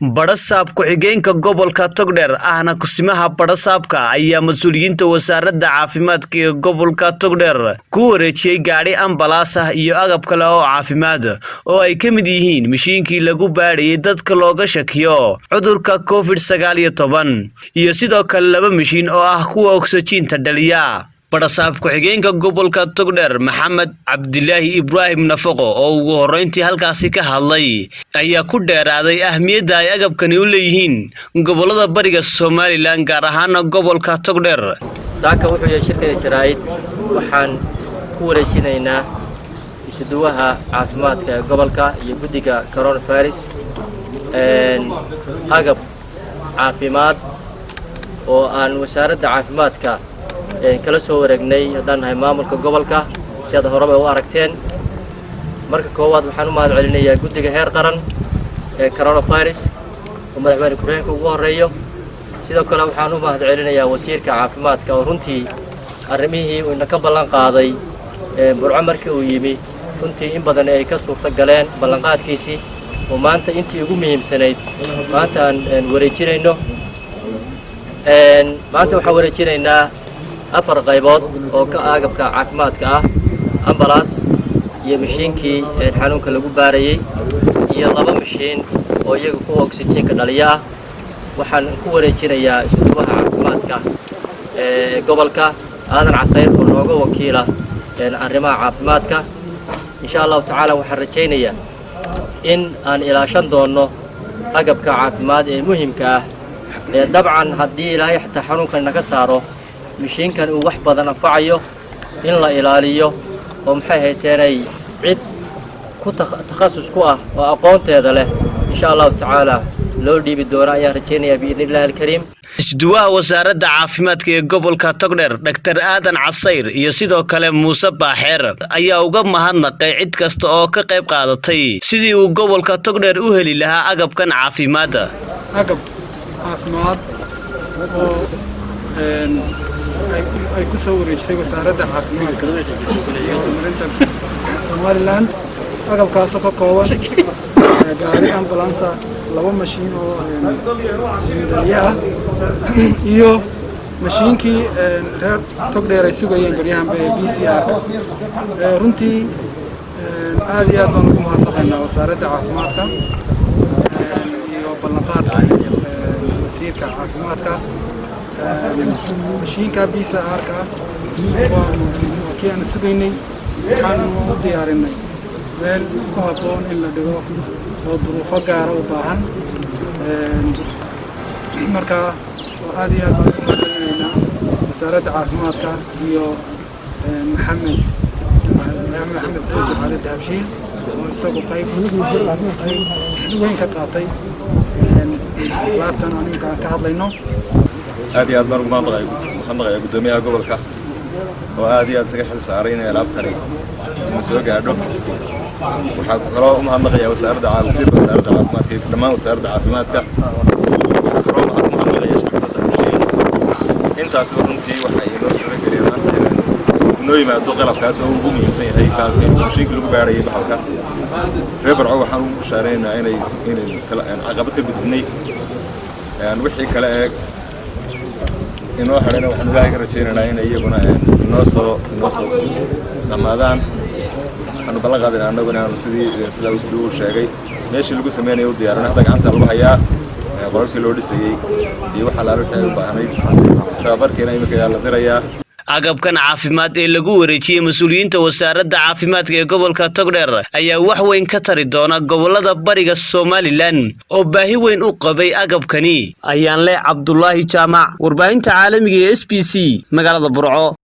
Barasaab ku-xigeenka gobolka Togdheer ahna kusimaha barasaabka ayaa mas'uuliyiinta wasaaradda caafimaadka ee gobolka Togdheer ku wareejiyay gaari ambalaas ah iyo agab kale oo caafimaad oo ay ka mid yihiin mishiinkii lagu baadhayay dadka looga shakiyo cudurka COVID-19 iyo sidoo kale laba mishiin oo ah kuwa oksijiinta dhaliya. Barasaab ku-xigeenka gobolka Togdheer Maxamed Cabdilaahi Ibraahim Nafaqo oo ugu horeyntii halkaasi ka hadlay ayaa ku dheeraaday ahmiyadda ay agabkani u leeyihiin gobolada bariga Soomaaliland gaar ahaan gobolka Togdheer. saaka wuxuu yahay shirkada jaraa'id waxaan ku wareejinaynaa isuduwaha caafimaadka gobolka iyo guddiga coronavirus agab caafimaad oo aan wasaaradda caafimaadka kala soo wareegnay haddaan nahay maamulka gobolka si aad horeba u aragteen. marka koowaad waxaan u mahad celinayaa guddiga heer qaran ee coronavirus oo madaxweyne ku-xigeenka ugu horeeyo. sidoo kale waxaan u mahad celinayaa wasiirka caafimaadka oo runtii arrimihii uu inaka ballan qaaday burco markii uu yimi runtii in badan ay ka suurta galeen ballanqaadkiisii oo maanta intii ugu muhiimsanayd maanta aan wareejinayno. maanta waxaan wareejinaynaa 4 qaybood oo ka agabka caafimaadka ah ambalaas iyo mishiinkii xanuunka lagu baarayay iyo 2 mishiin oo iyaga kuwa oksijiinka dhaliya ah. waxaan ku wareejinayaa isuduwaha caafimaadka gobolka aadan casayr oo nooga wakiila arrimaha caafimaadka. insha Allah tacaala waxaan rajaynayaa in aan ilaashan doono agabka caafimaad ee muhiimka ah dabcan haddii ilaahay xataa xanuunkan naga saaro mishiinkan uu wax badan anfacayo in la ilaaliyo oo maxay hayteenay cid ku takhasus ku ah oo aqoonteeda leh insha Allah tacaala loo dhiibi doono ayaan rajaynayaa biidnillaahi alkariim. Isduwaha wasaaradda caafimaadka ee gobolka Togdheer Dr. Aadan Casayr iyo sidoo kale Muuse Baaxeer ayaa uga mahadnaqay cid kasta oo ka qayb qaadatay sidii uu gobolka Togdheer u heli lahaa agabkan caafimaad. agab caafimaad oo ay ku soo wareejisay wasaaradda caafimaadka Somaliland. agabkaasoo ka kooban gaari ambulansa 2 mashiin oo dhaliya ah iyo mashiinkii reer Togdheer ay sugayeen baryahan PCR. runtii aad iyo aad baan ugu mahadnaqaynaa wasaaradda caafimaadka iyo ballanqaadka wasiirka caafimaadka. mashiinka PCR-ka waa kii aan sugaynay waxaan u diyaarinay meel ku habboon in la dhigo oo duruufo gaara u baahan. marka aad iyo aad baan ugu mahadcelinaynaa wasaaradda caafimaadka iyo maxamed saciid xaalid habshiil oo isagu qayb weyn ka qaatay laabtan aninka ka hadlayno. aad iyo aad baan ugu mahadnaqayaa guddoomiyaha gobolka oo aad iyo aad isaga xil saaray inay alaabtani soo gaadho. waxaan kaloo u mahadnaqayaa wasiirka wasaaradda caafimaadka iyo dhammaan wasaaradda caafimaadka. waxaan kaloo u mahadnaqayaa shirkadda Habshiil. intaasba runtii waxay inoo suura geliyeen maanta inoo yimaado qalabkaas oo ugu muhiimsan yahay mishiinkii lagu baarayay bahalka. reer Barco waxaan ugu bashaareynaa inay caqabad ka gudbinay wixii kale ee inoo xirana waxaan ilaahay ka rajaynaynaa in iyaguna inoo soo dhamaadaan. waxaanu ballan qaadinaa annaguna inaanu sidaa uu sheegay meeshii lagu sameynayay u diyaarinay. hadda gacanta lagu hayaa qoralkii loo dhisayey iyo waxa laala wixii ay u baahnayd tababarkiina iminka ayaa la dirayaa. agabkan caafimaad ee lagu wareejiyay mas'uuliyiinta wasaaradda caafimaadka ee gobolka Togdheer ayaa wax weyn ka tari doona gobolada bariga Soomaaliland oo baahi weyn u qabay agabkani. ayaan leh Cabdullaahi Jaamac warbaahinta caalamiga ee SBC magaalada Burco.